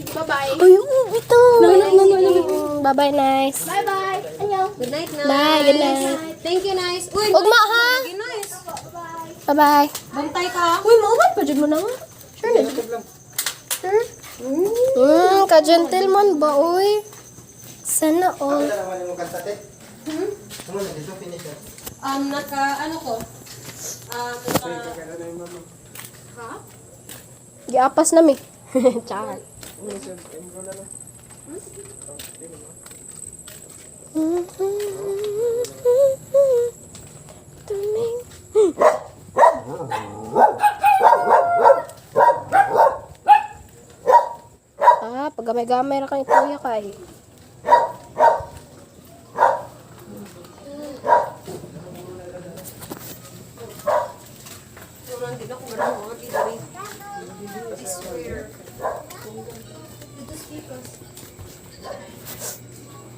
Bye-bye. Ay, ito. No. Bye-bye, nice. Bye-bye. Annyeong. Good night, Nice. Bye, good night. Thank you, Nice. Uy, Ugma, ha? Lagi, Nice. Bye-bye. Bantay ka. Uy, maubat pa dyan mo na nga. Sure na. Sure? Ka-gentleman ba, uy? Sana all. Ano ko? Ha? Giapas na mi. Char. Tuming. Paggamay-gamay ra kay tuya kay.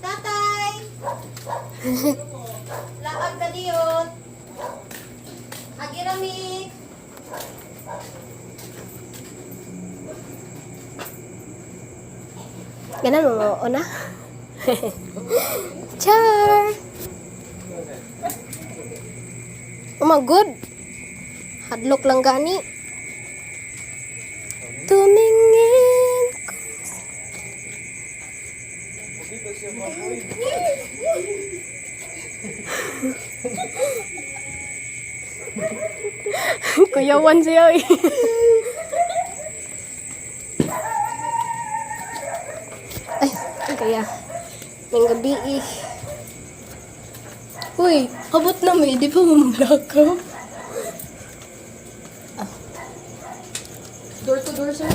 Tatay! Laag ka diyon. Agirami. Ganan mo una. Char. Oh my god. Hadlok lang gani. Tumingin Kuyawan siya eh. Ay, kaya. Ng gabi eh. Uy, abot na may, di ba mamulakaw? Door to door, sir.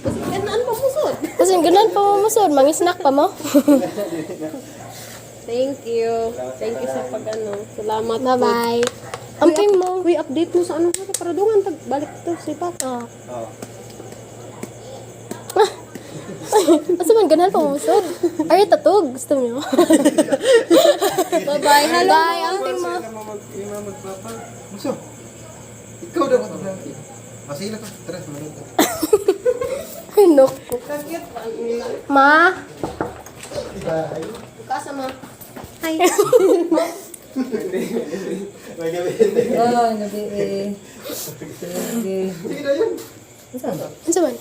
Ganaan pa musod. Kasi ganun pa mo masod, mang-snack pa mo. Thank you. Thank you sa pag-ano. Salamat. Bye-bye. Amping mo. Uy, update mo sa ano sa paradungan. Balik to, sipat. Oh. Asa man ganun pa mo masod? Ay, tatog. Gusto mo? Bye-bye. Hello. Bye, amping mo. Muso. Ikaw daw ko natin. Masila ka. Tara, maluto. Ay, naku. Ma? Kasa mo. Ay. May gabi. Oh, gabi eh. Sige. Sige na yun. Ano man?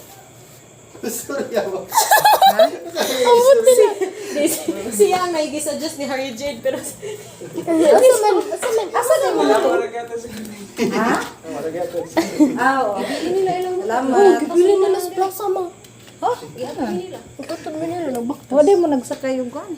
Sorry ako. Amot nila. Siya may gisuggest ni Harry Jade pero Asa man? Asa man? Asa man? Ha? Ah, oo. Oh, Salamat. gibili nila sa plaza mo. Oh, yan ah. Ikaw mo nila. Nagbak. Wala mo nagsakay yung kan.